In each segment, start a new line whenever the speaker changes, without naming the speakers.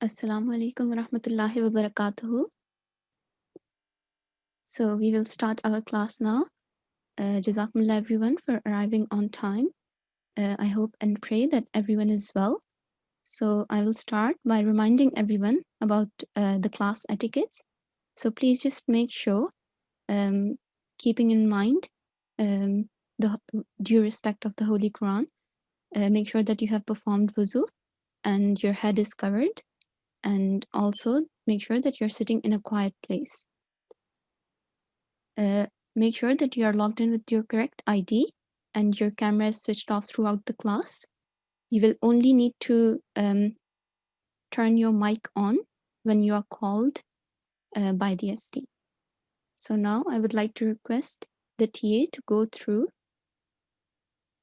Assalamu alaikum wa rahmatullahi wa barakatuhu. So we will start our class now. Jazakumullah everyone for arriving on time. I hope and pray that everyone is well. So I will start by reminding everyone about the class etiquettes. So please just make sure, keeping in mind the due respect of the Holy Qur'an, make sure that you have performed wuzu and your head is covered. And also make sure that you're sitting in a quiet place. Make sure that you are logged in with your correct ID and your camera is switched off throughout the class. You will only need to turn your mic on when you are called by the SD. So now I would like to request the TA to go through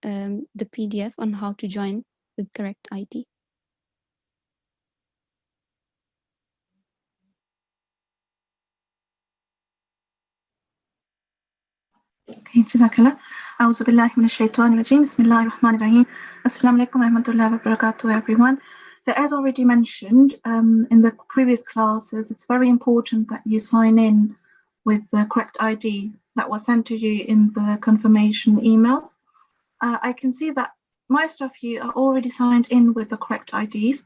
the PDF on how to join with correct ID.
Okay, Jazakallah. A'udhu billahi minash shaitanir rajim. Bismillahir rahmanir rahim. Assalamu alaikum wa rahmatullahi wa barakatuh, everyone. So as already mentioned in the previous classes, it's very important that you sign in with the correct ID that was sent to you in the confirmation emails. I can see that most of you are already signed in with the correct IDs,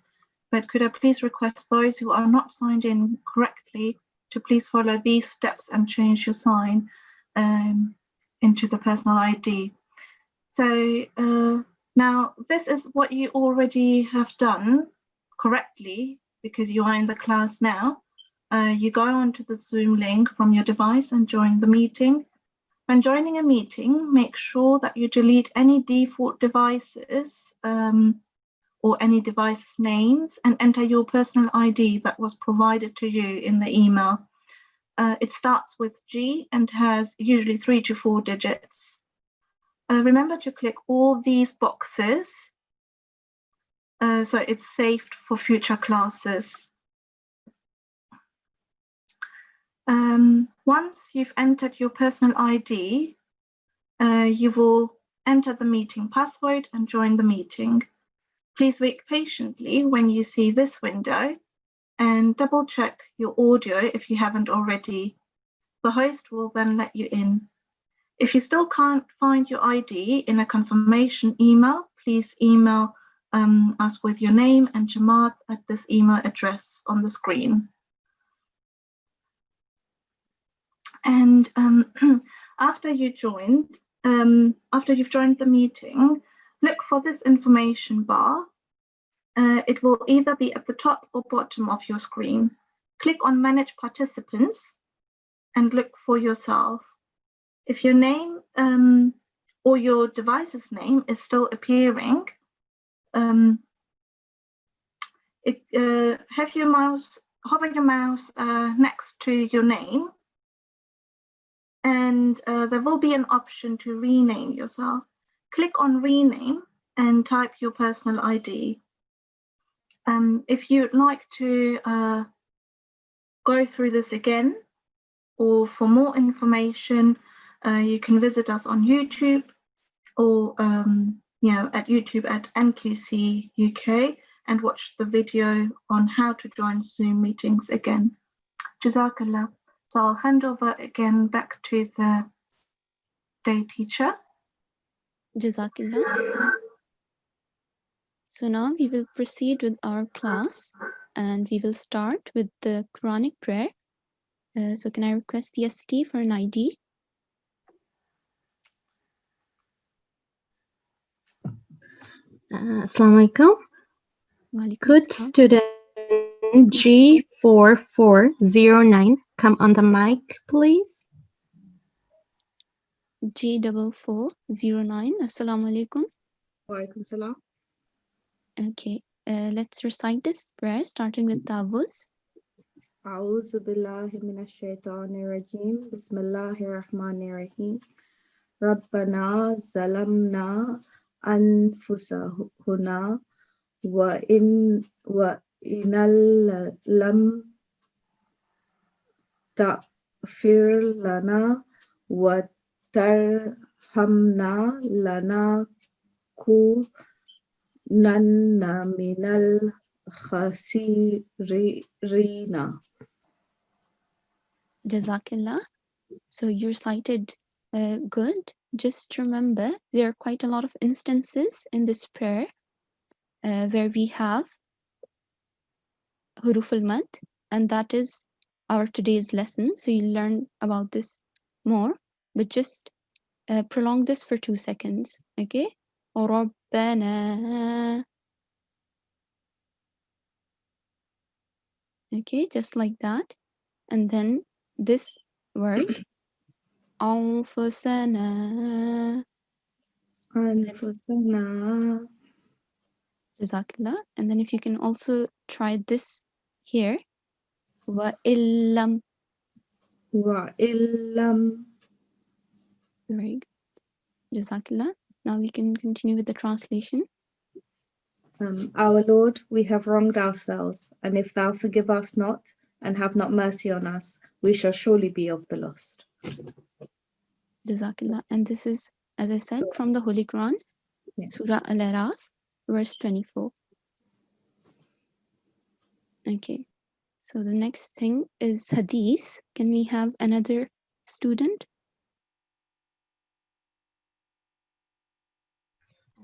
but could I please request those who are not signed in correctly to please follow these steps and change your sign into the personal ID. So now this is what you already have done correctly because you are in the class now. You go onto the Zoom link from your device and join the meeting. When joining a meeting, make sure that you delete any default devices or any device names and enter your personal ID that was provided to you in the email. It starts with G and has usually 3 to 4 digits. Remember to click all these boxes so it's saved for future classes. Once you've entered your personal ID, you will enter the meeting password and join the meeting. Please wait patiently when you see this window and double check your audio if you haven't already. The host will then let you in. If you still can't find your ID in a confirmation email, please email us with your name and Jamaat at this email address on the screen. And after you've joined the meeting, look for this information bar. It will either be at the top or bottom of your screen. Click on Manage Participants and look for yourself. If your name or your device's name is still appearing, hover your mouse next to your name, and there will be an option to rename yourself. Click on Rename and type your personal ID. If you'd like to go through this again, or for more information, you can visit us on YouTube or at YouTube at NQC UK and watch the video on how to join Zoom meetings again. Jazakallah. So I'll hand over again back to the day teacher.
Jazakallah. So now we will proceed with our class and we will start with the Quranic prayer. So can I request the ST for an ID?
Assalamu alaikum. Could student G4409 come on the mic, please?
G4409. Assalamu alaikum.
Wa alaikum salam.
Okay, let's recite this prayer starting with Tawuz.
A'udhu billahi minash shaitanir rajim. Bismillahir rahmanir rahim. Rabbana zalamna anfusahuna wa inal lam ta'fir lana wa tarhamna lana ku nanna minal khasirina.
Jazakillah. So you recited good. Just remember, there are quite a lot of instances in this prayer where we have huruf al-mad, and that is our today's lesson. So you'll learn about this more, but just prolong this for 2 seconds, okay? رَبَّنَا. Okay, just like that. And then this word, أنفسنا.
Anfusana.
Jazakillah. And then if you can also try this here, وَإِلَّمْ.
Wa illam.
Very good. Jazakillah. Now we can continue with the translation.
Our Lord, we have wronged ourselves, and if thou forgive us not, and have not mercy on us, we shall surely be of the lost.
Jazakillah. And this is, as I said, from the Holy Qur'an,
Yeah.
Surah Al-Araf, verse 24. Okay. So the next thing is Hadith. Can we have another student?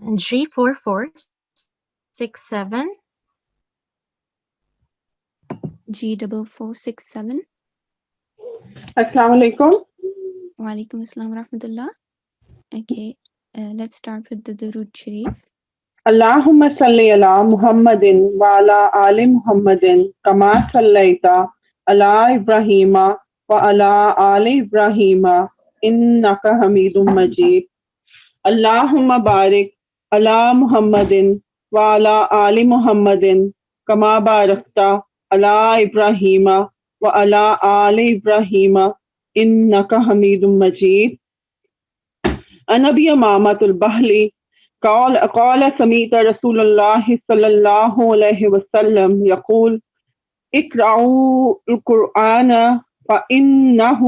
G4 Course 67.
G4467.
Assalamu alaikum.
Wa alaikum assalam wa rahmatullah. Okay. Let's start with the Durood Sharif.
Allahumma salli ala Muhammadin wa ala ali Muhammadin kama sallaita ala Ibrahima wa ala ali Ibrahima innaka Hamidum Majid. Allahumma barik ala Muhammadin wa ala ali Muhammadin kama barakta ala Ibrahima wa ala ali Ibrahima innaka Hamidum Majid. Anabi Amamatul Bahli قال سمعت رسول الله صلى الله عليه وسلم يقول اقرأوا القرآن فإنه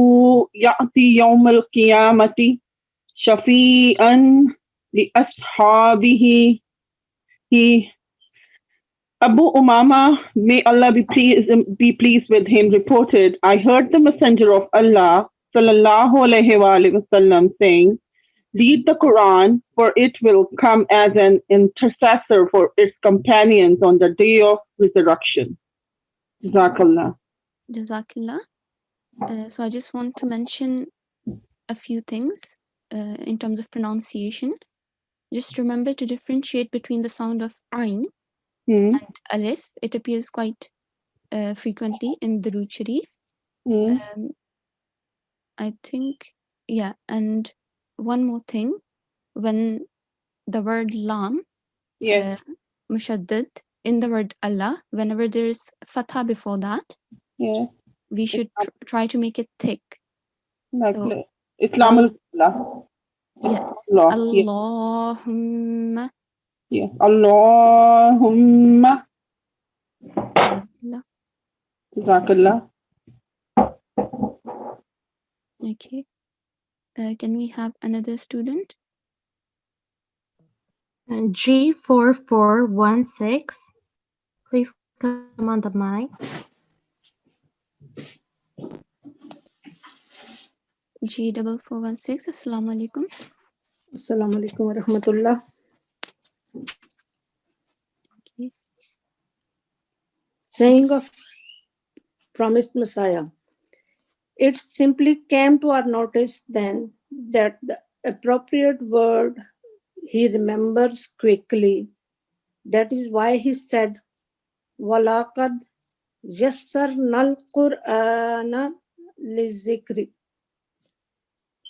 يأتي يوم القيامة شفيعا لأصحابه. Abu Umama, may Allah be pleased with him, reported, I heard the Messenger of Allah sallallahu alaihi wasallam saying, read the Quran, for it will come as an intercessor for its companions on the day of resurrection. Jazakallah.
Jazakillah. So I just want to mention a few things in terms of pronunciation. Just remember to differentiate between the sound of Ain and Alif. It appears quite frequently in the Durood Sharif. I think, yeah, and one more thing, when the word Lam,
Yes.
Mushaddad, in the word Allah, whenever there is Fatha before that,
Yes.
we should try to make it thick.
So, Islam Allah.
Yes.
Allah.
Allahumma.
Yes. Allahumma. Jazakallah.
Okay. Can we have another student?
G4416. Please come on the mic.
G4416. Assalamu alaikum.
Assalamu alaikum wa rahmatullah.
Okay.
Saying of promised Messiah. It simply came to our notice then that the appropriate word he remembers quickly. That is why he said, وَلَقَدْ يَسَّرْنَا الْقُرْآنَ لِلذِّكْرِ.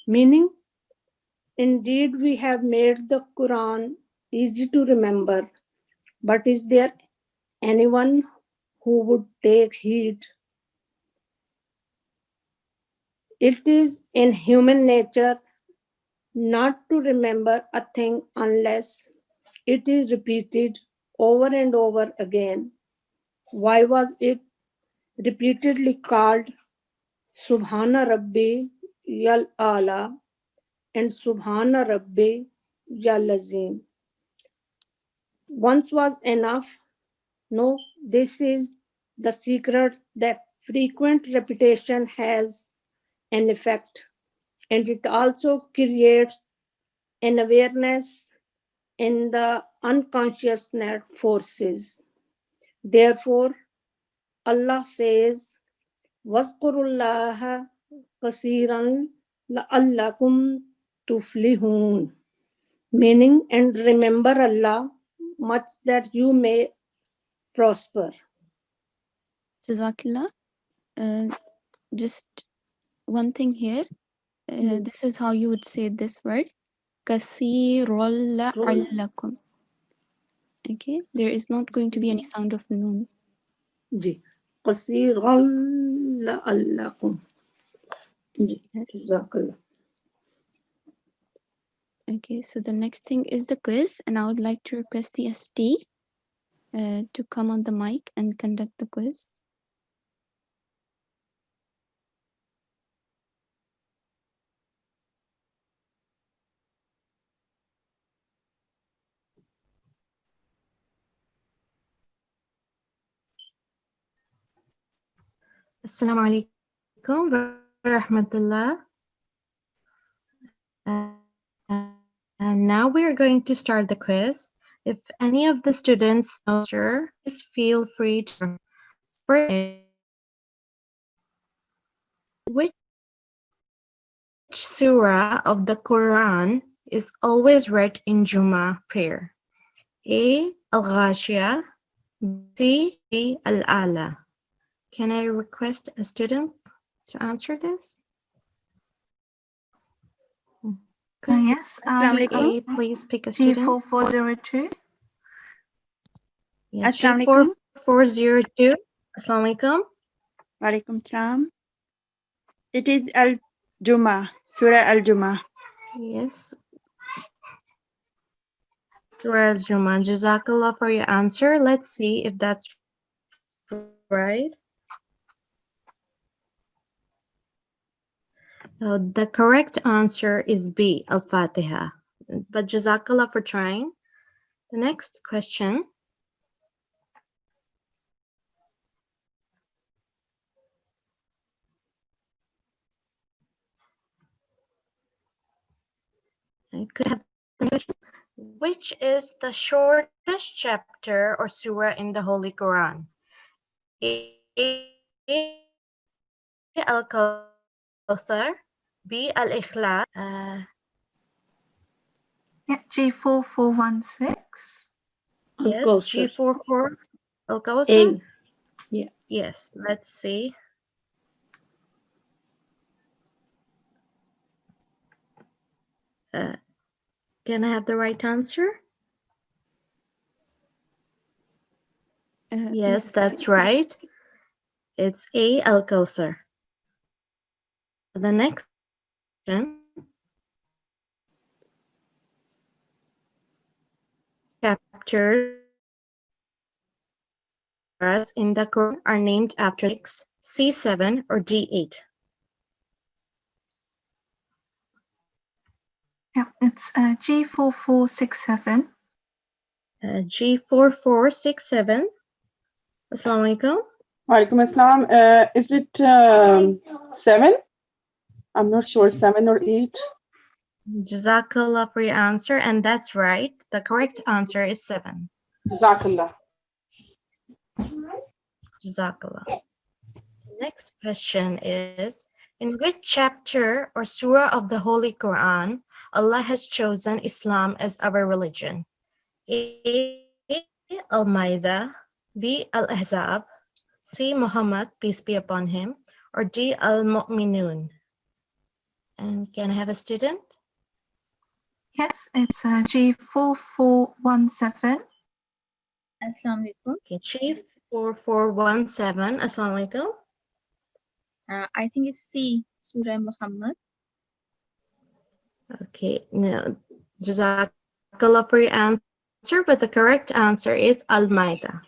Meaning, indeed we have made the Quran easy to remember, but is there anyone who would take heed? It is in human nature not to remember a thing unless it is repeated over and over again. Why was it repeatedly called Subhana Rabbi Yal Ala and Subhana Rabbi Yal Azim? Once was enough. No, This is the secret that frequent repetition has an effect, and it also creates an awareness in the unconscious net forces. Therefore, Allah says, "Wazkurullaha kasiran la'allakum tuflihun," meaning, and remember Allah much that you may prosper.
Jazakillah. Just one thing here. This is how you would say this word. Kasirul la'allakum. Okay, there is not going to be any sound of noon.
Ji कसीरन लअल्लकुम ji
Yes.
जज़ाकल्लाह.
Okay, so the next thing is the quiz, and I would like to request the ST to come on the mic and conduct the quiz.
Assalamu alaikum wa rahmatullah. And now we are going to start the quiz. If any of the students know, sir, please feel free to which surah of the Quran is always read in Jummah prayer? A. Al-Ghashiyah, B. Al-Ala. Can I request a student to answer this?
Yes,
A, please pick a student.
G4402.
Yes,
Assalamu alaikum.
G4402. Assalamu alaikum.
Walaikum salam. It is Al-Jum'ah, Surah Al-Jum'ah.
Yes. Surah Al-Jum'ah. Jazakallah for your answer. Let's see if that's right. The correct answer is B, Al-Fatiha. But Jazakallah for trying. The next question. I could have the question. Which is the shortest chapter or surah in the Holy Quran? A. Al-Kawthar, B. Al-Ikhlas.
Yeah, G4416.
Yes,
Al-Kawthar.
G44 Al-Kawthar.
Yeah.
Yes, let's see. Can I have the right answer? Yes, that's right. It's A, Al-Kawthar. The next question. Chapters in the Quran are named after C7 or D8.
Yeah, it's G4467.
G4467. Assalamu alaikum.
Walaikum assalam. Is it 7? I'm not sure, 7 or 8.
Jazakallah for your answer, and that's right. The correct answer is 7.
Jazakallah.
Jazakallah. Next question is, in which chapter or surah of the Holy Quran Allah has chosen Islam as our religion? A. Al-Ma'idah, B. Al-Ahzab, C. Muhammad, peace be upon him, or D. Al-Mu'minun? And can I have a student?
Yes, it's G4417.
Assalamu alaikum.
Okay, G4417. Assalamu alaikum.
I think it's C, Surah Muhammad.
Okay, no, Jazakallah for your answer, but the correct answer is Al-Ma'idah.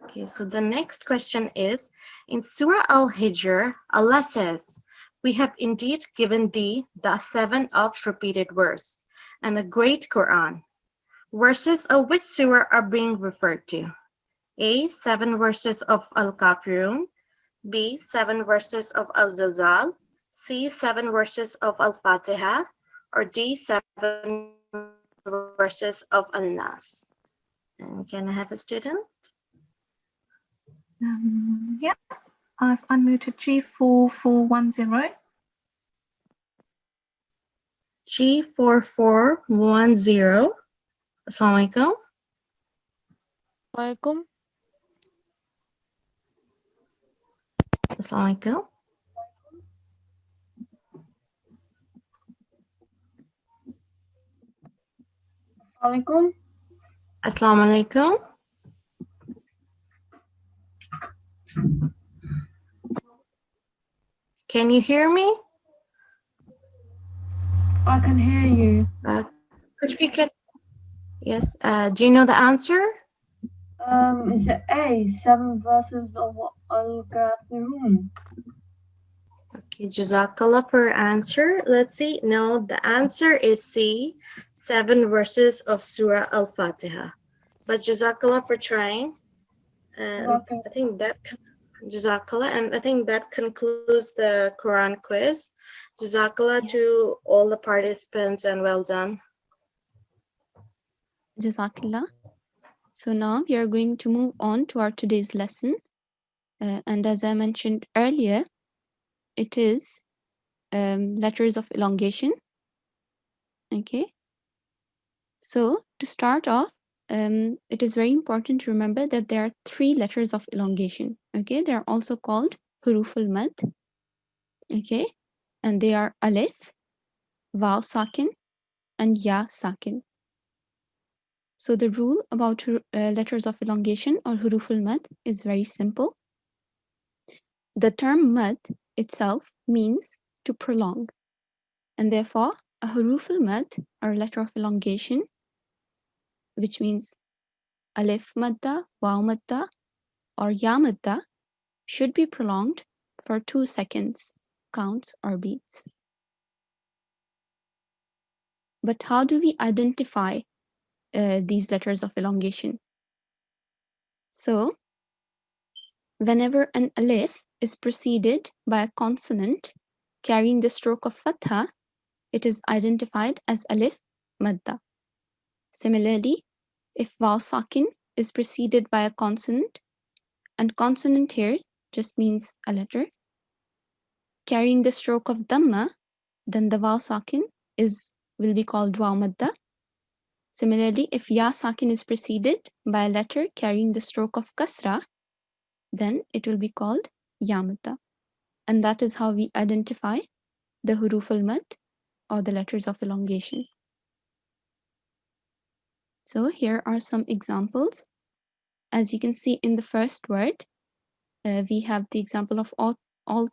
Okay, so the next question is, in Surah Al-Hijr, Allah says, "We have indeed given thee the 7 oft repeated verse and a great Quran. Verses of which surah are being referred to? A. 7 verses of Al-Kafirun. B. 7 verses of Al-Zalzal. C. 7 verses of Al-Fatiha. Or D. 7 verses of Al-Nas. And can I have a student?
Yeah, I've unmuted G4410.
G4410. Assalamu alaikum.
Walaikum.
Assalamu alaikum.
Walaikum.
Assalamu alaikum. Can you hear me?
I can hear you.
Could you repeat? Yes. Do you know the answer?
Is it A, 7 verses of Al-Kafirun?
Okay, Jazakallah for answer. Let's see. No, the answer is C, 7 verses of Surah Al-Fatiha. But Jazakallah for trying. And
Okay.
I think that Jazakallah, and I think that concludes the Quran quiz. Jazakallah to all the participants and well done.
Jazakallah. So now we are going to move on to our today's lesson. And as I mentioned earlier, it is letters of elongation. Okay. So to start off, it is very important to remember that there are 3 letters of elongation. Okay. They are also called huruf al-mad. Okay. And they are alif, waw sakin, and ya sakin. So the rule about letters of elongation or huruf al-mad is very simple. The term mad itself means to prolong, and therefore a huruf al-mad or letter of elongation, which means alif madda, waw madda, or ya madda, should be prolonged for 2 seconds, counts or beats. But how do we identify these letters of elongation? So whenever an alif is preceded by a consonant carrying the stroke of fatha, it is identified as alif madda. Similarly, if waw sakin is preceded by a consonant, and consonant here just means a letter, carrying the stroke of dhamma, then the waw sakin will be called waw madda. Similarly, if ya sakin is preceded by a letter carrying the stroke of kasra, then it will be called ya madda. And that is how we identify the huruf al-mad or the letters of elongation. So here are some examples. As you can see in the first word, we have the example of all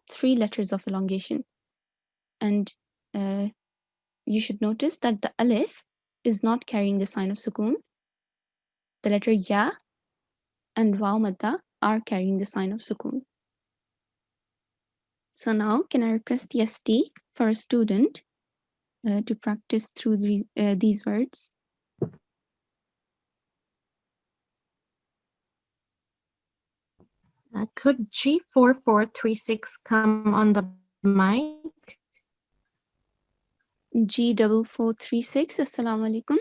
3 letters of elongation. And you should notice that the alif is not carrying the sign of sukoon. The letter ya and waw madda are carrying the sign of sukoon. So now, can I request the ST for a student to practice through these words?
Could G4436 come on the mic?
G4436, assalamu alaikum.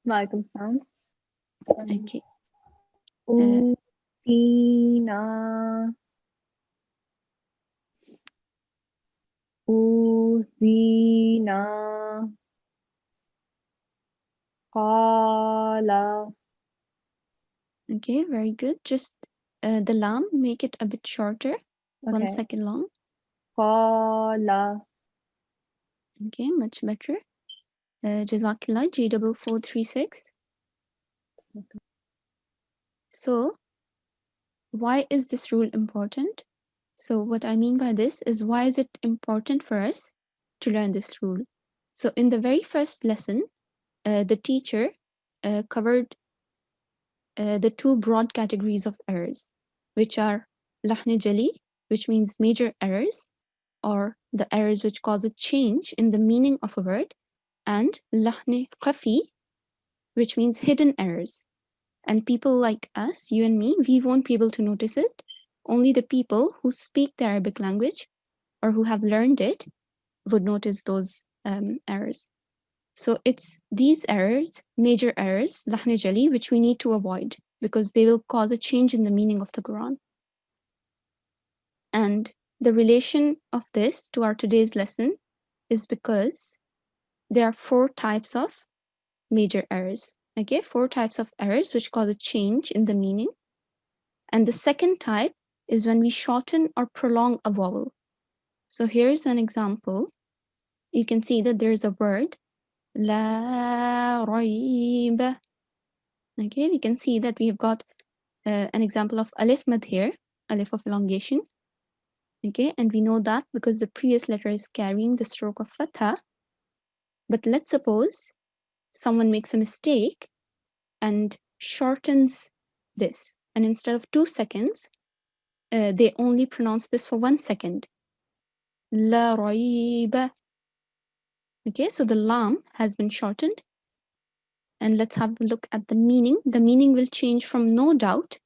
Walaikum salam.
Okay.
Uzina. Uzina. Qala.
Okay, very good. Just the lam, make it a bit shorter, 1 second long.
Qala.
Okay, much better. Jazakillah, G4436. So, why is this rule important? So, what I mean by this is, why is it important for us to learn this rule? So, in the very first lesson, the teacher covered the 2 broad categories of errors, which are lahni jali, which means major errors, or the errors which cause a change in the meaning of a word, and lahni khafi, which means hidden errors. And people like us, you and me, we won't be able to notice it. Only the people who speak the Arabic language or who have learned it would notice those errors. So it's these errors, major errors, Lahna Jali, which we need to avoid because they will cause a change in the meaning of the Quran. And the relation of this to our today's lesson is because there are 4 types of major errors. Okay, 4 types of errors which cause a change in the meaning. And the second type is when we shorten or prolong a vowel. So here's an example. You can see that there's a word, la rayba. Okay, we can see that we have got an example of alif mad here, alif of elongation. Okay, and we know that because the previous letter is carrying the stroke of fatha. But let's suppose someone makes a mistake and shortens this. And instead of 2 seconds, they only pronounce this for 1 second. La rayba. Okay, so the lam has been shortened. And let's have a look at the meaning. The meaning will change from no doubt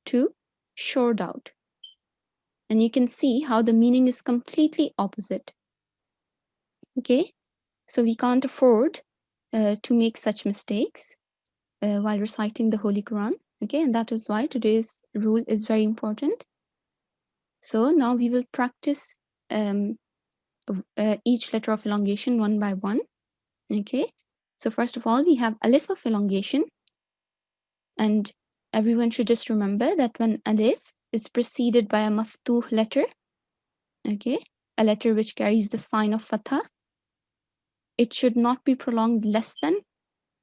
to sure doubt. And you can see how the meaning is completely opposite. Okay, so we can't afford to make such mistakes while reciting the Holy Quran. Okay, and that is why today's rule is very important. So now we will practice each letter of elongation one by one. Okay, so first of all, we have alif of elongation. And everyone should just remember that when alif is preceded by a maftuh letter, okay, a letter which carries the sign of fatha, it should not be prolonged less than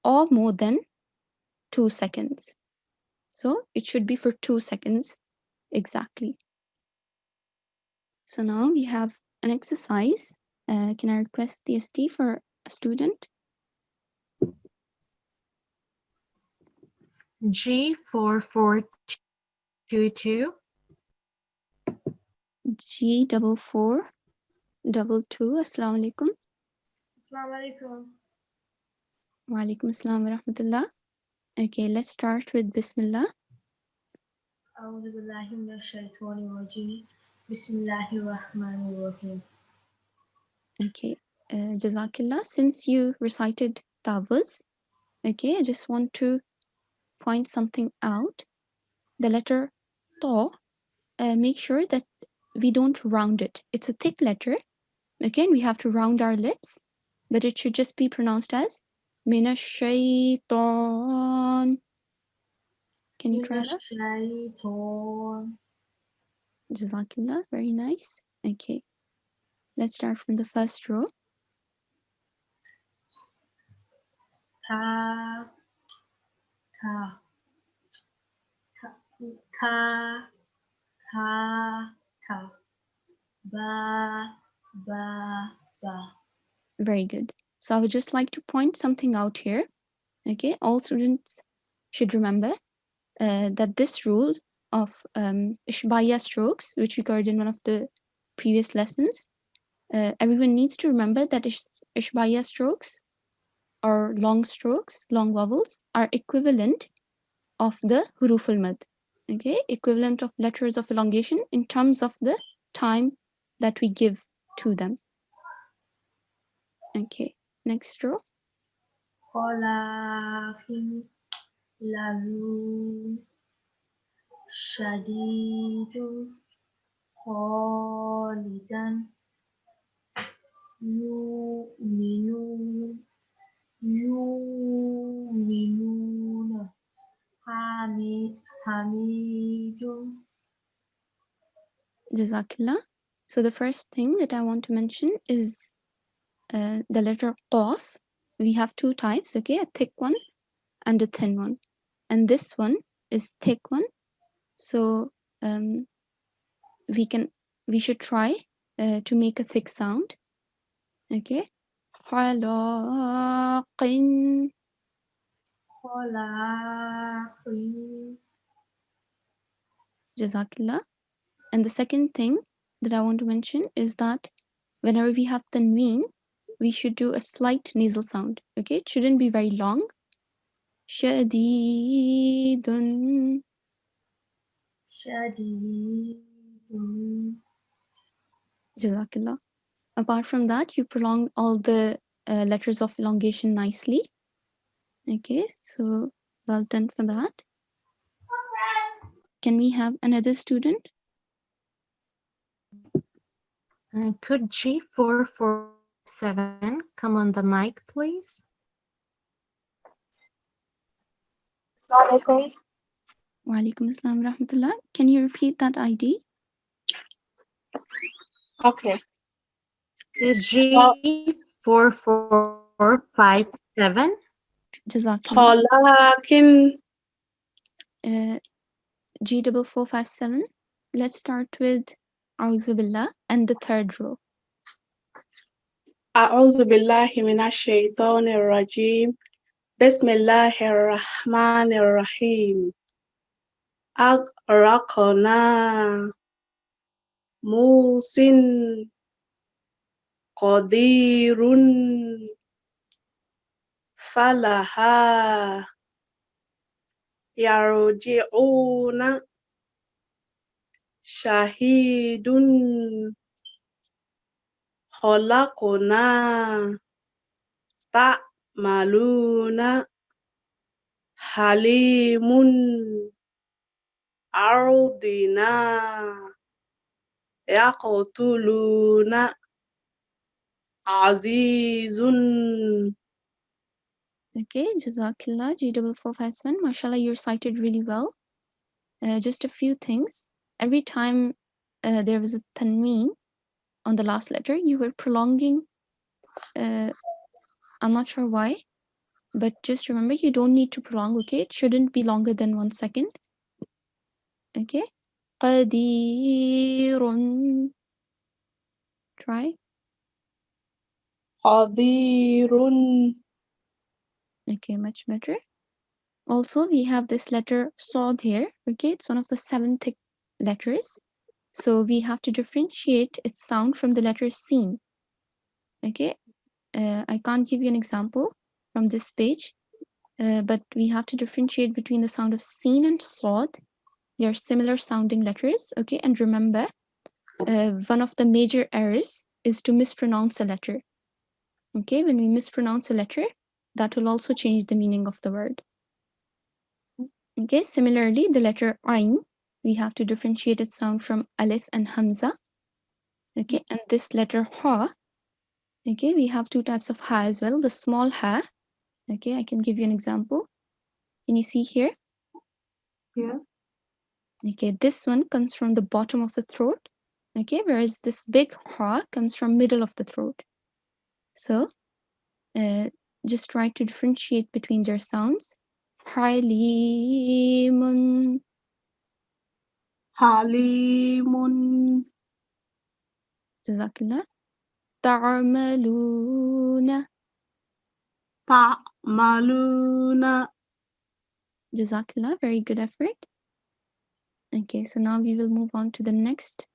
or more than 2 seconds. So it should be for 2 seconds exactly. So now we have an exercise. Can I request the ST for a student?
G4422.
G4422. Assalamu alaikum.
Assalamu alaikum.
Wa alaikum assalam wa rahmatullah. Okay, let's start with Bismillah.
أعوذ بالله من الشيطان الرجيم بسم الله الرحمن الرحيم.
Okay, Jazakillah. Since you recited Tawuz, okay, I just want to point something out. The letter Ta, make sure that we don't round it. It's a thick letter. Again, we have to round our lips, but it should just be pronounced as Mina Shaitan. Can you try that?
Shaitan.
Jazakillah, very nice. Okay, let's start from the first row.
Ta ta ta ta ta ta ba ba ba.
Very good. So I would just like to point something out here. Okay, all students should remember that this rule of Ishbaya strokes, which we covered in one of the previous lessons, everyone needs to remember that Ishbaya strokes or long strokes, long vowels, are equivalent of the huruf al-mad. Okay, equivalent of letters of elongation in terms of the time that we give to them. Okay, next row.
Walakin lalu shadidu khalidan yu'minuna hamidun.
Jazakillah. So the first thing that I want to mention is the letter Qaf. We have 2 types, okay, a thick one and a thin one. And this one is thick one. So we should try to make a thick sound. Okay. Khalaqin. Jazakillah. And the second thing that I want to mention is that whenever we have tanween, we should do a slight nasal sound. Okay, it shouldn't be very long, Shadidun.
Shadidun.
Jazakallah. Apart from that, you prolonged all the letters of elongation nicely. Okay, so well done for that. Can we have another student?
Could G447 come on the mic, please?
Assalamualaikum.
Wa alaikum assalam wa rahmatullah. Can you repeat that ID?
Okay.
Is G4457?
Jazakallah.
Halakin.
G4457. Let's start with A'udhu Billah and the third row.
أعوذ بالله من الشيطان الرجيم بسم الله الرحمن الرحيم أغرقنا موسٍ قدير فلها يرجعون شهيد خلقنا تعملون حليم أرضنا يقتلون عزيز.
Okay, Jazakallah, G4457. MashaAllah, you're cited really well. Just a few things. Every time there was a tanween on the last letter, you were prolonging. I'm not sure why, but just remember you don't need to prolong, okay? It shouldn't be longer than 1 second. Okay? Qadirun. Try.
Qadirun.
Okay, much better. Also, we have this letter Sod here. Okay, it's one of the 7 thick letters. So we have to differentiate its sound from the letter Sin. Okay, I can't give you an example from this page, but we have to differentiate between the sound of Sin and Sod. They are similar sounding letters. Okay, and remember, one of the major errors is to mispronounce a letter. Okay, when we mispronounce a letter, that will also change the meaning of the word. Okay, similarly, the letter Ain, we have to differentiate its sound from Alif and Hamza. Okay, and this letter Ha, okay, we have 2 types of Ha as well. The small Ha, okay, I can give you an example. Can you see here?
Yeah.
Okay, this one comes from the bottom of the throat. Okay, whereas this big Ha comes from middle of the throat. So, just try to differentiate between their sounds. Halimun.
Halimun.
Jazakallah. Ta'maluna.
Ta'maluna.
Jazakallah, very good effort. Okay, so now we will move on to the next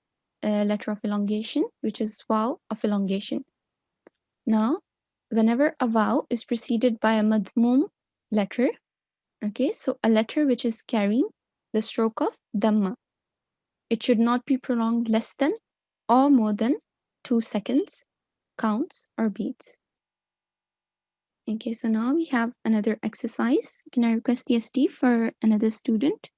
letter of elongation, which is waw of elongation. Now, whenever a waw is preceded by a madmum letter, okay, so a letter which is carrying the stroke of dhamma, it should not be prolonged less than or more than 2 seconds, counts, or beats. Okay, so now we have another exercise. Can I request the SD for another student?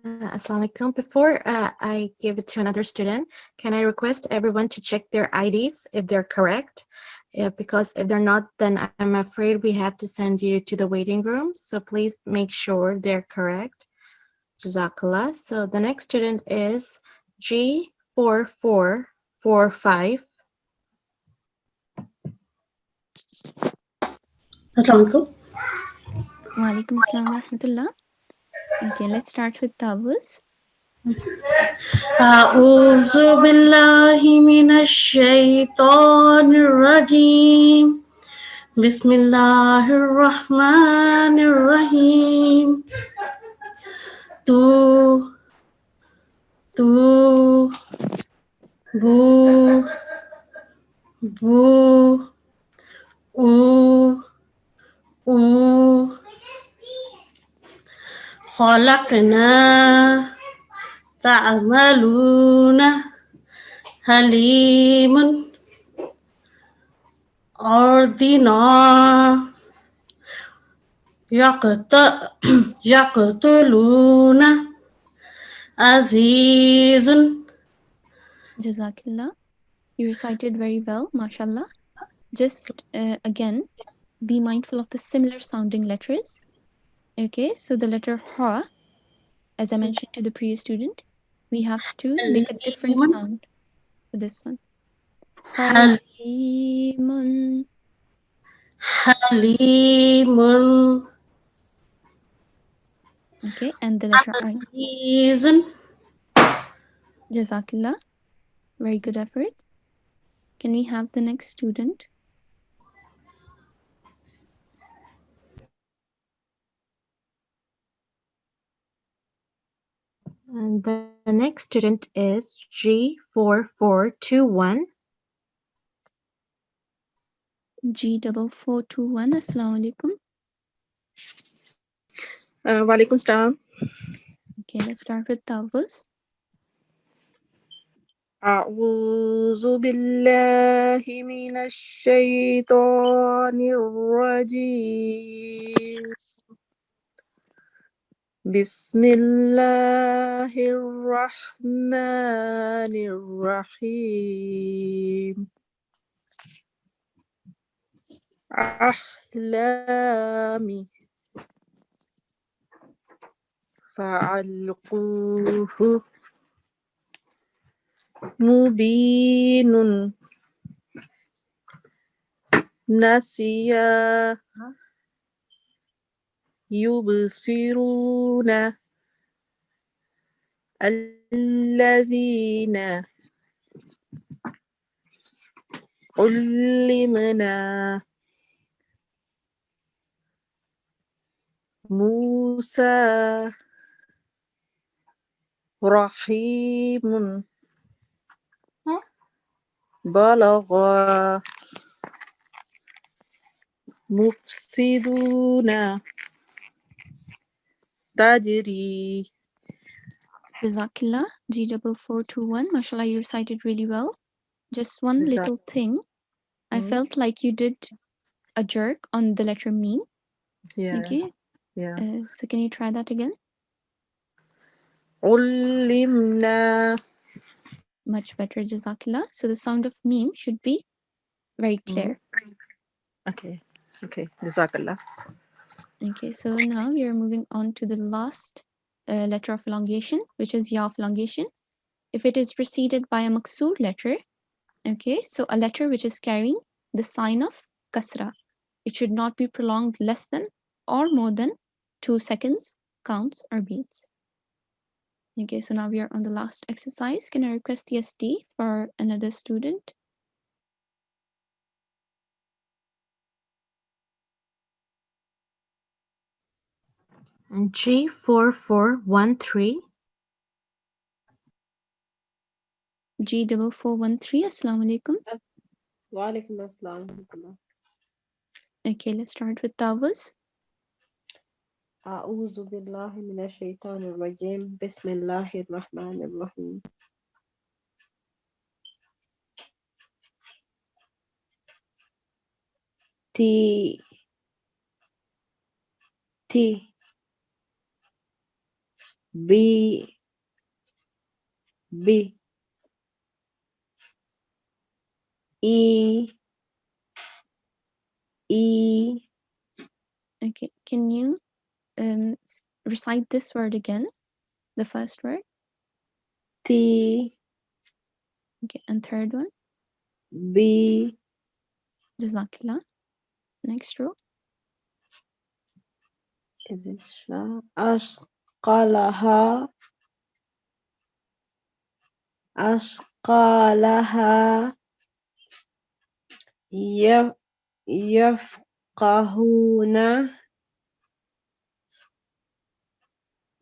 Assalamu alaikum. Before I give it to another student, can I request everyone to check their IDs if they're correct? Because if they're not, then I'm afraid we have to send you to the waiting room. So please make sure they're correct. Jazakallah. So the next student is G4445.
Assalamualaikum.
Wa alaikum assalam wa rahmatullah. Okay, let's start with Tawuz.
أعوذ بالله من الشيطان الرجيم بسم الله الرحمن الرحيم تو بو خلقنا تعملون حليم أرضنا يقتلون عزيز.
Jazakillah. You recited very well, mashallah. Just again, be mindful of the similar sounding letters. Okay, so the letter ha, as I mentioned to the previous student, we have to make a different sound for this one. Halimun.
Halimun.
Okay, and the letter I. Jazakillah. Very good effort. Can we have the next student?
And the next student is G4421.
G4421. Assalamu alaikum.
Walaikum salam.
Okay, let's start with Tawbus.
أعوذ بالله من الشيطان الرجيم بسم الله الرحمن الرحيم أحلامي فألقوه مبين نسيا يبصرون الذين علمنا موسى رحيم بلغ مفسدون تجري.
Jazakillah. G4421. Mashallah, you recited really well. Just one little thing. I felt like you did a jerk on the letter meme.
Yeah.
Okay.
Yeah.
So can you try that again?
علمنا.
Much better, Jazakillah. So the sound of meme should be very clear.
Okay. Okay. Jazakallah.
Okay, so now we are moving on to the last letter of elongation, which is ya of elongation. If it is preceded by a maksur letter, okay, so a letter which is carrying the sign of kasra, it should not be prolonged less than or more than 2 seconds, counts, or beats. Okay, so now we are on the last exercise. Can I request the SD for another student?
G4413.
G4413. Assalamu alaikum.
Walaikum assalam.
Okay, let's start with Tawuz.
أعوذ بالله من الشيطان الرجيم بسم الله الرحمن الرحيم تي تي بي بي إي إي.
Okay, can you recite this word again? The first word.
T.
Okay, and third one.
B.
Jazakillah. Next row.
Is it أشقلها أشقلها يفقهون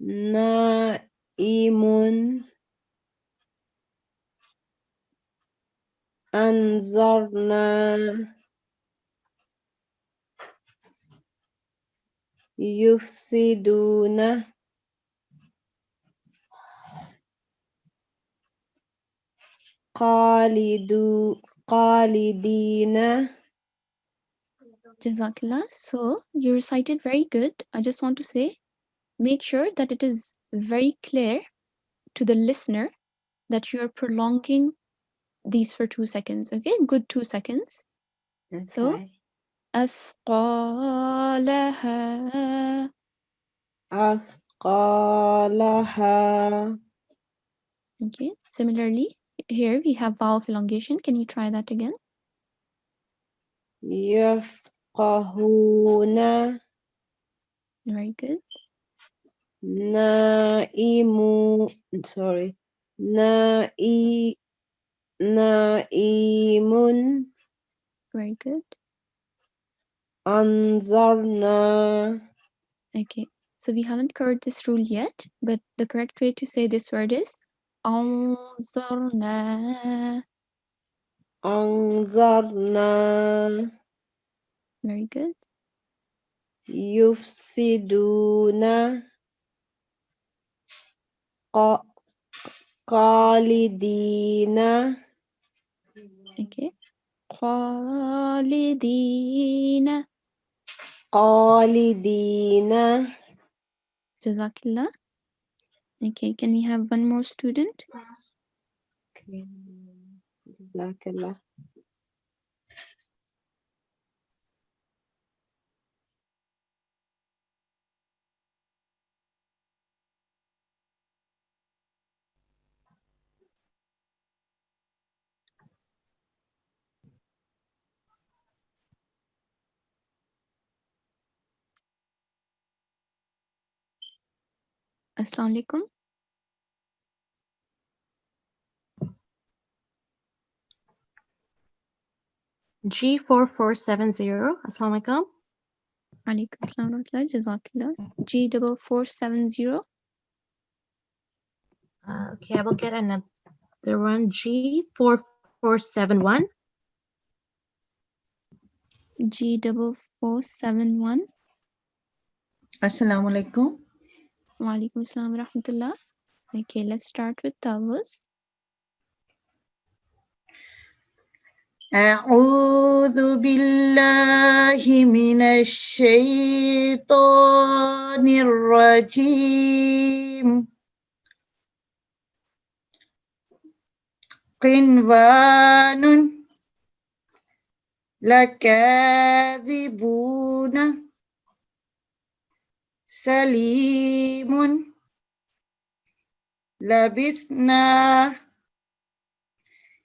نائم أنظرنا يفسدون Khalidina.
Jazakallah. So you recited very good. I just want to say, make sure that it is very clear to the listener that you are prolonging these for 2 seconds. Okay, good 2 seconds. So,
Okay.
أثقالها.
Athqalaha.
Okay, similarly, here we have vowel elongation. Can you try that again?
Yafqahuna.
Very good.
Naimu. Sorry. Naimun.
Very good.
Anzarna.
Okay, so we haven't covered this rule yet, but the correct way to say this word is أنظرنا.
Anzarna.
Very good.
Yufsiduna. Khalidina.
Okay. خالدين.
Khalidina.
Jazakillah. Okay, can we have one more student?
Okay. Jazakallah.
Assalamu alaikum.
G4470. Assalamu alaikum.
Alaikum assalam wa rahmatullah. Jazakillah. G4470.
Okay, I will get another one. G4471.
G4471.
Assalamu alaikum.
Wa alaikum assalam wa rahmatullah. Okay, let's start with Tawus.
أعوذ بالله من الشيطان الرجيم قنوان لكاذبون سليم لبثنا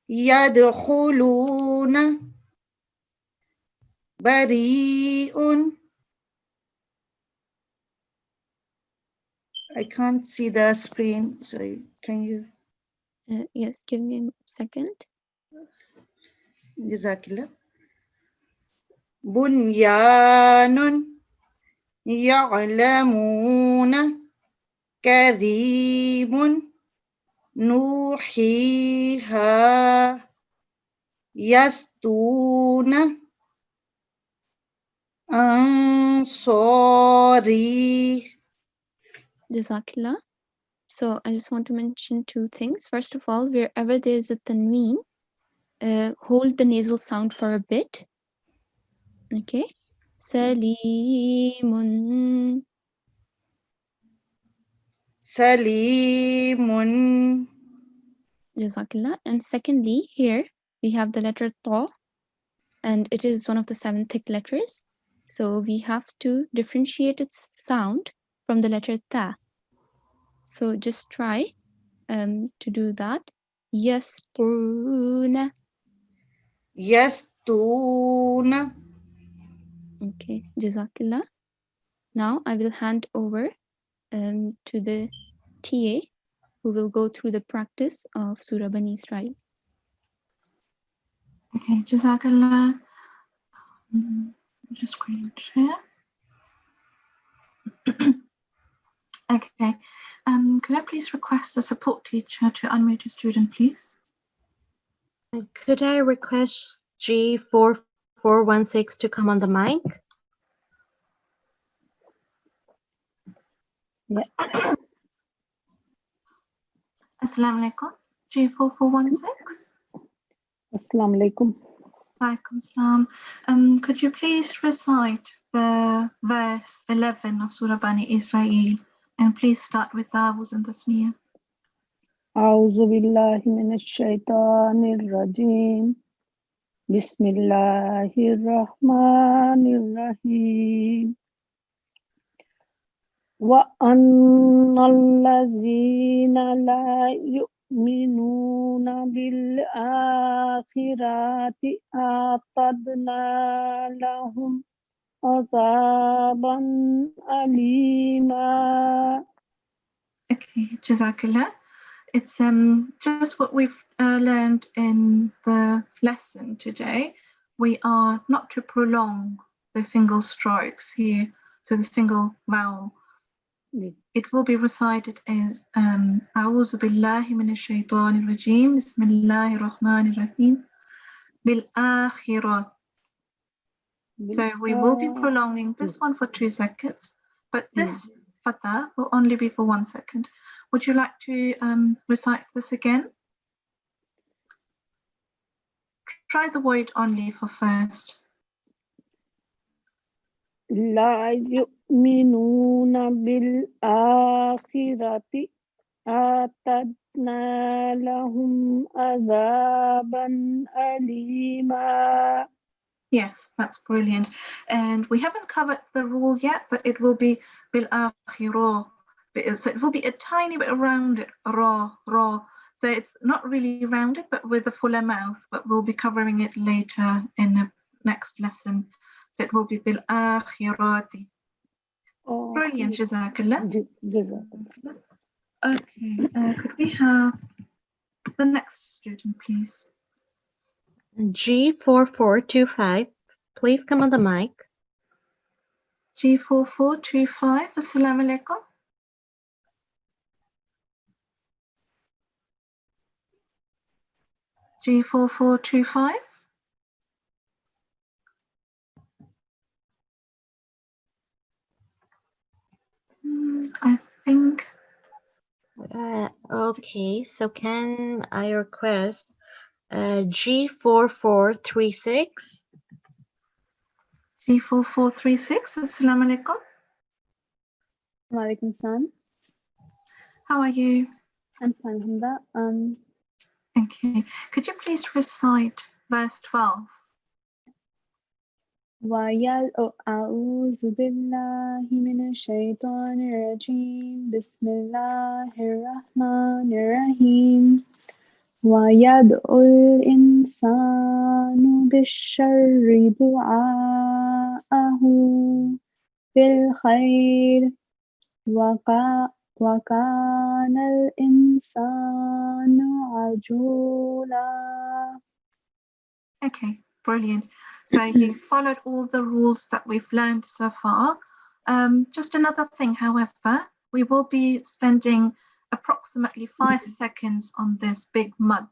يدخلون بريء. I can't see the screen. Sorry, can you?
Yes, give me a second.
Jazakillah. بنيان يعلمون كريم نوحيها يستون أنصاري.
Jazakillah. So I just want to mention 2 things. First of all, wherever there is a tanween, hold the nasal sound for a bit. Okay. Salimun.
Salimun.
Jazakillah. And secondly, here we have the letter Ta, and it is one of the 7 thick letters. So we have to differentiate its sound from the letter Ta. So just try to do that. Yastuna.
Yastuna.
Okay, Jazakillah. Now I will hand over to the TA who will go through the practice of Surah Bani Israel.
Okay, Jazakallah. Just screen share. Okay. Could I please request the support teacher to unmute a student, please?
Could I request G4416 to come on the mic?
Yeah. Assalamu alaikum. G4416.
Assalamu alaikum.
Alaikum salam. Could you please recite the verse 11 of Surah Bani Israel, and please start with Dawuz and Tasmiyah.
أعوذ بالله من الشيطان الرجيم بسم الله الرحمن الرحيم وأن الذين لا يؤمنون بالآخرة أعتدنا لهم عذابا أليما.
Okay, Jazakallah. It's just what we've learned in the lesson today. We are not to prolong the single strokes here to the single vowel. It will be recited as أعوذ بالله من الشيطان الرجيم بسم الله الرحمن الرحيم بالآخرة. So we will be prolonging this one for 2 seconds, but this fatha will only be for 1 second. Would you like to recite this again? Try the word only for first.
لا يؤمنون بالآخرة أعتدنا لهم عذابا أليما.
Yes, that's brilliant. And we haven't covered the rule yet, but it will be bil-akhirah. So it will be a tiny bit rounded, ra. So it's not really rounded, but with a fuller mouth, but we'll be covering it later in the next lesson. So it will be bil-akhirati. Brilliant, Jazakallah.
Jazakallah.
Okay, could we have the next student, please?
G4425, please come on the mic.
G4425, Assalamu alaikum. G4425. I think.
Okay, so can I request G4436?
G4436, Assalamu alaikum.
Walaikum salam.
How are you?
I'm fine, alhamdulillah.
Okay, could you please recite verse 12?
أعوذ بالله من الشيطان الرجيم بسم الله الرحمن الرحيم ويدعو الإنسان بالشر دعاءه بالخير وكان الإنسان عجولا.
Okay, brilliant. So you followed all the rules that we've learned so far. Just another thing, however, we will be spending approximately 5 seconds on this big mud.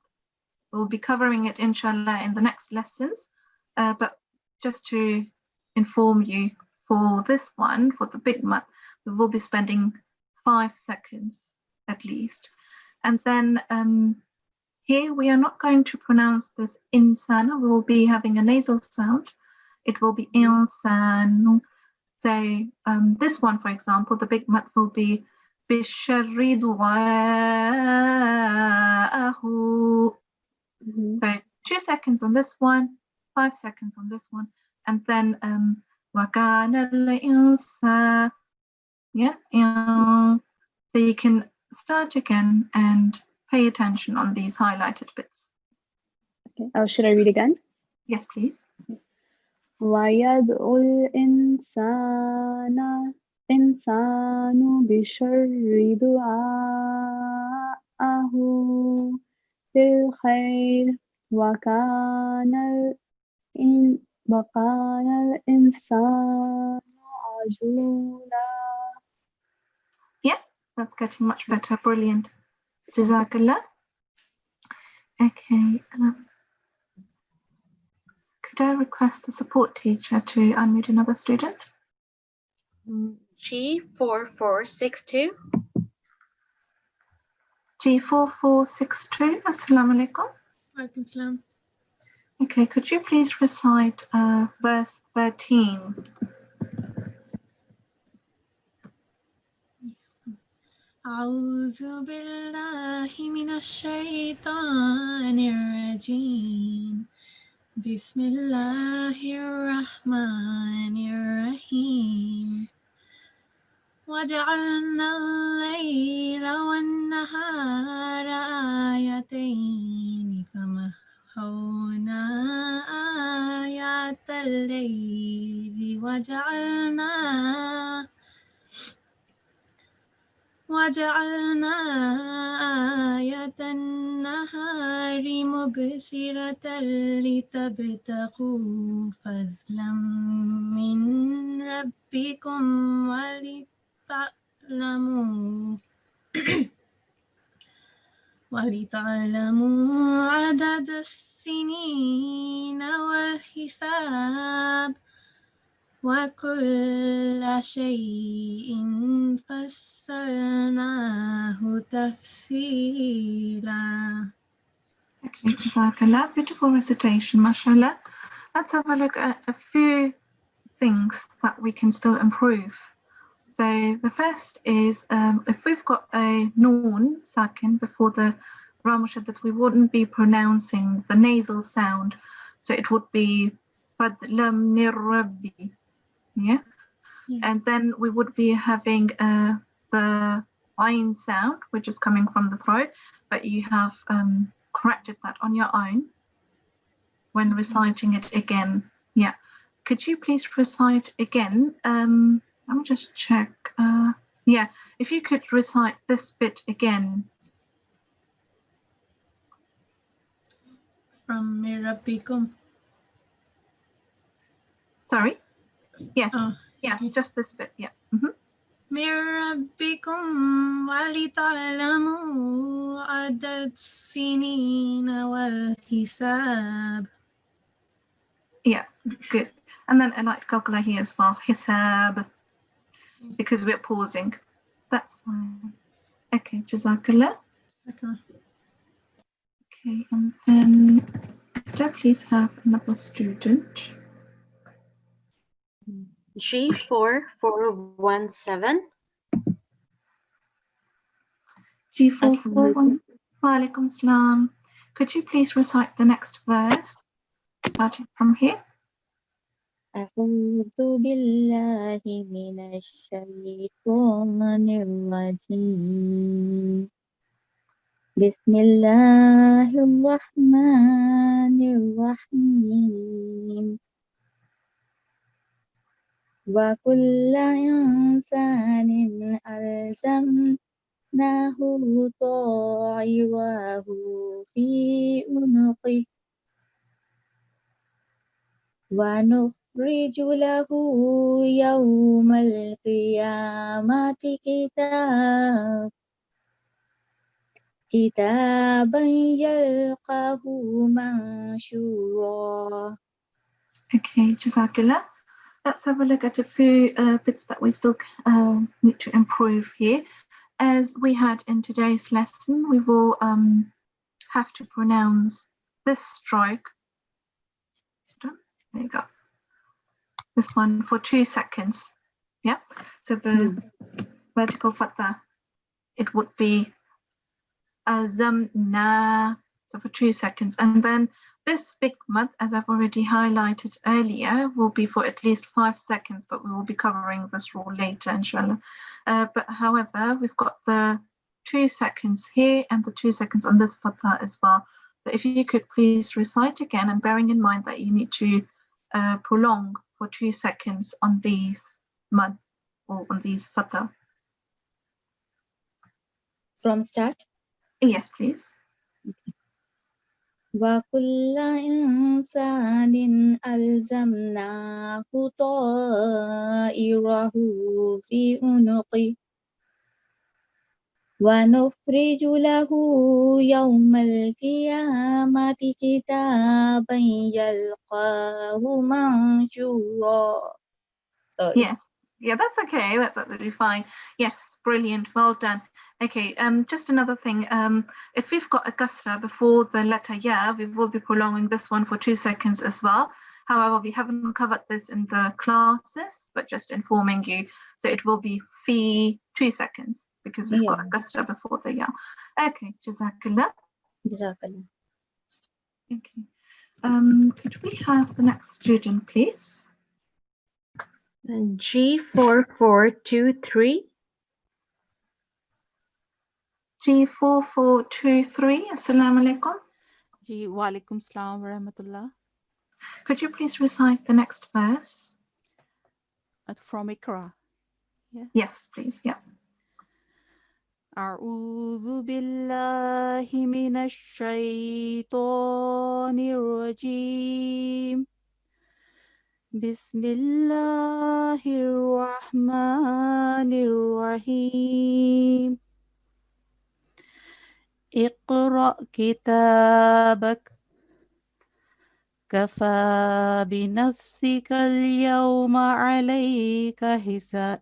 We'll be covering it, inshallah, in the next lessons. But just to inform you, for this one, for the big mud, we will be spending 5 seconds at least. And then here we are not going to pronounce this insana. We will be having a nasal sound. It will be insanu. So this one, for example, the big mud will be bisharri du'a'ahu. So 2 seconds on this one, 5 seconds on this one, and then wakana al-insa. Yeah. So you can start again and pay attention on these highlighted bits.
Okay. Should I read again?
Yes, please.
ويدعو الإنسان بالشر دعاءه بالخير وكان الإنسان عجولا.
Yeah, that's getting much better. Brilliant. Jazakallah. Okay. Could I request the support teacher to unmute another student?
G4462.
G4462. Assalamu alaikum.
Walaikum salam.
Okay, could you please recite verse 13?
أعوذ بالله من الشيطان الرجيم بسم الله الرحمن الرحيم وجعلنا الليل والنهار آيتين فمحونا آيات الليل وجعلنا آية النهار مبصرة لتبتغوا فضلا من ربكم ولتعلموا عدد السنين والحساب وكل شيء فصلناه تفصيلا.
Okay, Jazakallah. Beautiful recitation, mashallah. Let's have a look at a few things that we can still improve. So the first is if we've got a noon sakin before the ra mushaddad, we wouldn't be pronouncing the nasal sound. So it would be fadlam mir rabbi. Yeah? And then we would be having the ayn sound, which is coming from the throat, but you have corrected that on your own when reciting it again. Yeah. Could you please recite again? Let me just check. Yeah, if you could recite this bit again.
From Mirabikum.
Sorry? Yes. Yeah, just this bit. Yeah.
Mirabikum walita'lamu adad sinina wal hisab.
Yeah, good. And then I like Qalqala here as well. Hisab. Because we're pausing. That's fine. Okay, Jazakallah. Okay, and then could I please have another student?
G4 417.
G4 417. Wa alaikum salam. Could you please recite the next verse, starting from here?
أعوذ بالله من الشيطان الرجيم بسم الله الرحمن الرحيم وكل إنسان ألزمناه طائره في عنقه ونخرج له يوم القيامة كتابا يلقاه منشورا.
Okay, Jazakallah. Let's have a look at a few bits that we still need to improve here. As we had in today's lesson, we will have to pronounce this stroke. There you go. This one for 2 seconds. Yeah. So the vertical fatha, it would be azamna. So for 2 seconds, and then this big mud, as I've already highlighted earlier, will be for at least 5 seconds, but we will be covering this rule later, inshallah. But however, we've got the 2 seconds here and the 2 seconds on this fatha as well. So if you could please recite again, and bearing in mind that you need to prolong for 2 seconds on these mud or on these fatha.
From start?
Yes, please.
Okay. وكل إنسان ألزمناه طائره في عنقه ونخرج له يوم القيامة كتابا يلقاه منشورا.
Yes. Yeah, that's okay. That's absolutely fine. Yes, brilliant. Well done. Okay, just another thing. If we've got a kasra before the letter ya, we will be prolonging this one for 2 seconds as well. However, we haven't covered this in the classes, but just informing you. So it will be fi 2 seconds because we've got a kasra before the ya. Okay, jazakallah.
Jazakallah.
Okay. Could we have the next student, please?
G4423.
G4423. Assalamu alaikum.
Ji, wa alaikum salam wa rahmatullah.
Could you please recite the next verse?
From Iqra. Yeah.
Yes, please. Yeah.
أعوذ بالله من الشيطان الرجيم بسم الله الرحمن الرحيم اقرأ كتابك كفى بنفسك اليوم عليك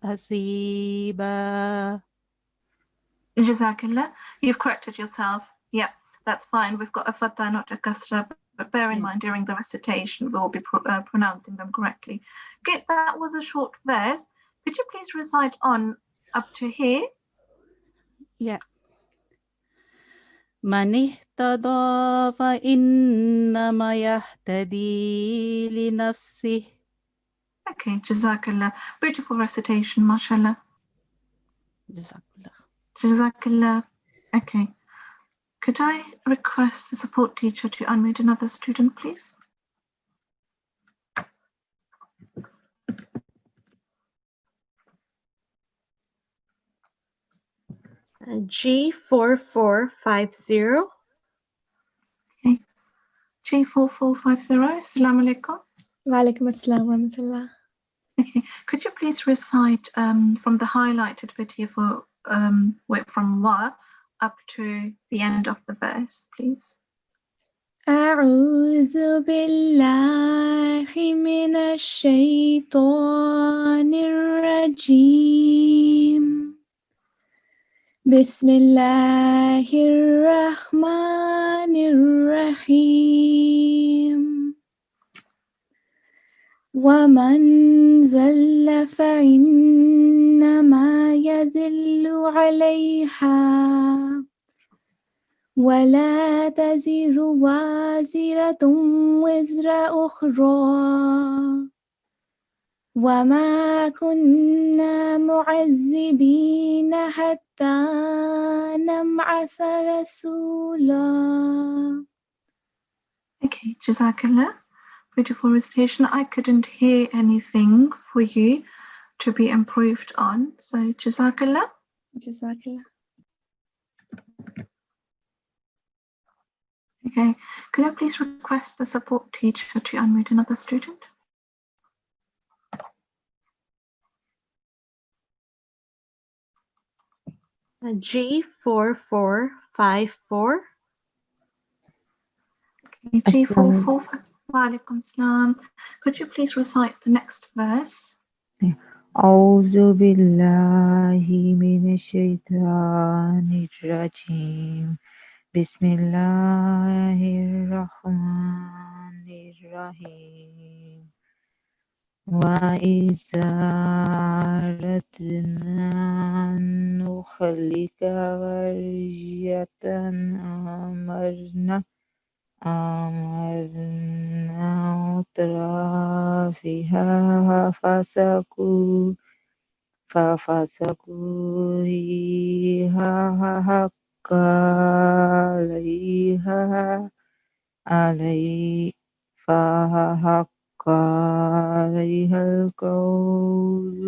حسيبا.
Jazakallah. You've corrected yourself. Yeah, that's fine. We've got a fatha, not a kasra, but bear in mind during the recitation we'll be pronouncing them correctly. Okay, that was a short verse. Could you please recite on up to here?
Yeah. من اهتدى فإنما يهتدي لنفسه.
Okay, Jazakallah. Beautiful recitation, mashallah.
Jazakallah.
Jazakallah. Okay. Could I request the support teacher to unmute another student, please?
G4450.
Okay. G4450. Assalamu alaikum.
Wa alaikum assalam wa rahmatullah.
Okay. Could you please recite from the highlighted bit here for from wa up to the end of the verse, please?
أعوذ بالله من الشيطان الرجيم بسم الله الرحمن الرحيم ومن زل فإنما يزل عليها ولا تزر وازرة وزر أخرى وما كنا معذبين حتى نبعث رسولا.
Okay, Jazakallah. Beautiful recitation. I couldn't hear anything for you to be improved on. So Jazakallah.
Jazakallah.
Okay, could I please request the support teacher to unmute another student?
G4454.
Okay, G445. Wa alaikum salam. Could you please recite the next verse?
أعوذ بالله من الشيطان الرجيم بسم الله الرحمن الرحيم وإذا أردنا أن نخلق قرية أمرنا مترفيها ففسقوا فيها حق فحق عليها القول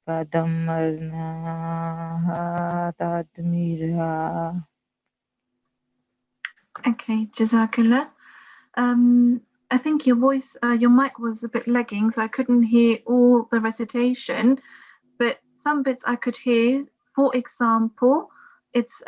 فدمرناها تدميرا.
Okay, Jazakallah. I think your voice, your mic was a bit lagging, so I couldn't hear all the recitation, but some bits I could hear. For example, it's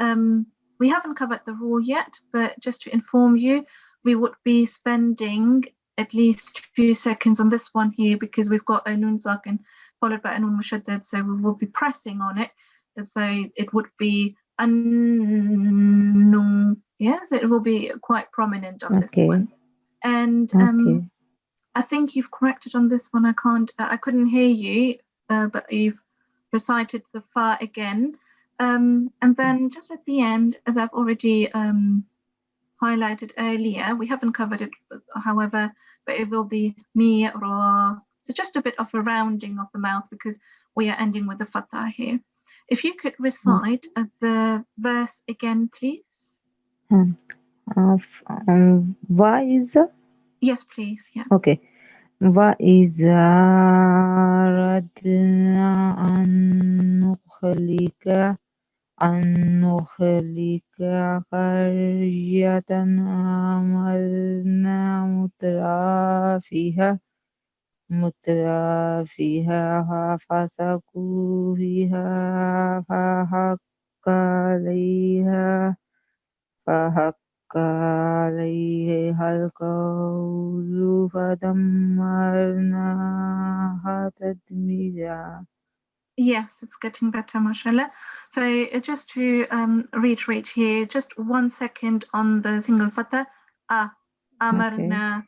we haven't covered the rule yet, but just to inform you, we would be spending at least 2 seconds on this one here because we've got a nun sakin followed by Anun Mushaddad, so we will be pressing on it. And so it would be Annu. Yes, it will be quite prominent on this one. And I think you've corrected on this one. I couldn't hear you, but you've recited the fa again. And then just at the end, as I've already highlighted earlier, we haven't covered it, however, but it will be mi, ra. So just a bit of a rounding of the mouth because we are ending with the fatha here. If you could recite the verse again, please.
Wise?
Yes, please. Yeah.
Okay. وَإِذَا أَرَدْنَا أن نخلق قرية أمرنا مترافيها ففسقوا فيها فحق عليها القول فدمرناها تدميرا.
Yes, it's getting better, mashallah. So just to reiterate here, just 1 second on the single fatha, amarna,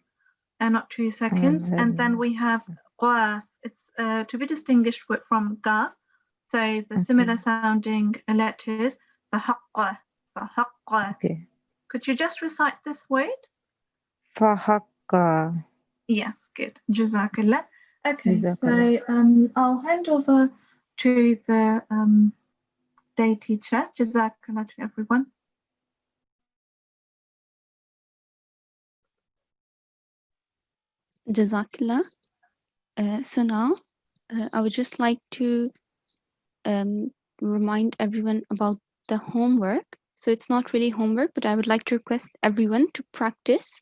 and not 2 seconds. And then we have qaf. It's to be distinguished from gaf. So the similar sounding letters, fahaqqa, fahaqqa. Could you just recite this word?
فحق.
Yes, good. Jazakallah. Okay,
Jazakallah.
so I'll hand over to the day teacher. Jazakallah to everyone.
Jazakallah. So now, I would just like to remind everyone about the homework. So it's not really homework, but I would like to request everyone to practice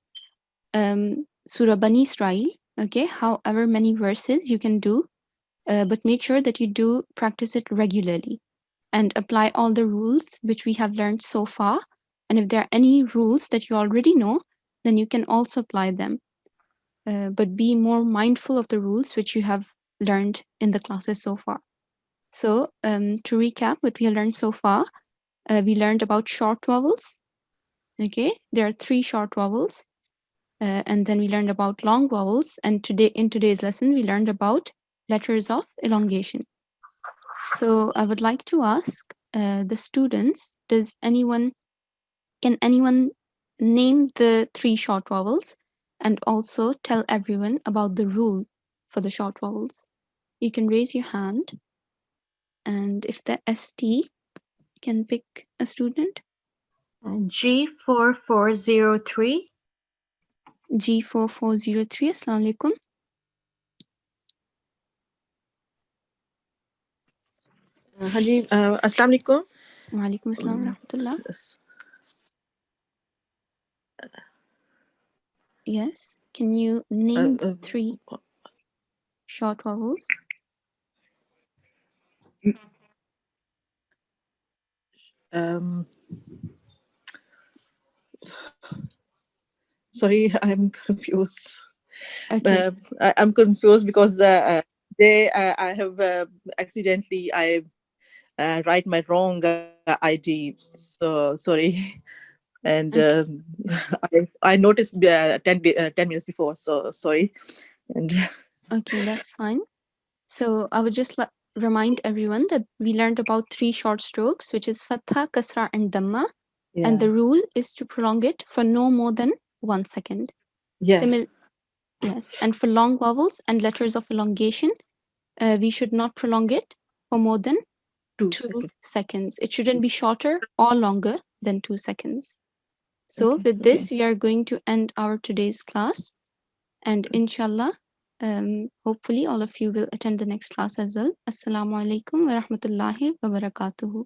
Surah Bani Israel, okay? However many verses you can do, but make sure that you do practice it regularly and apply all the rules which we have learned so far. And if there are any rules that you already know, then you can also apply them. But be more mindful of the rules which you have learned in the classes so far. So to recap what we have learned so far, we learned about short vowels. Okay, there are 3 short vowels. And then we learned about long vowels. And in today's lesson, we learned about letters of elongation. So I would like to ask the students, can anyone name the 3 short vowels and also tell everyone about the rule for the short vowels? You can raise your hand. And if the ST can pick a student.
G4403.
G4403, Assalamu alaikum.
Haji, Assalamu alaikum.
Wa alaikum assalam wa rahmatullah. Yes, can you name the 3 short vowels?
Sorry, I'm confused.
Okay.
I'm confused because today I have accidentally write my wrong ID. So sorry, and I noticed 10 minutes before. So sorry, and
okay, that's fine. So I would just remind everyone that we learned about 3 short strokes, which is fatha, kasra, and dhamma.
Yeah.
And the rule is to prolong it for no more than 1 second.
Yeah.
Yes, and for long vowels and letters of elongation, we should not prolong it for more than 2 seconds. It shouldn't be shorter or longer than 2 seconds. So with this, we are going to end our today's class. And inshallah, hopefully all of you will attend the next class as well. Assalamu alaikum wa rahmatullahi wa barakatuhu.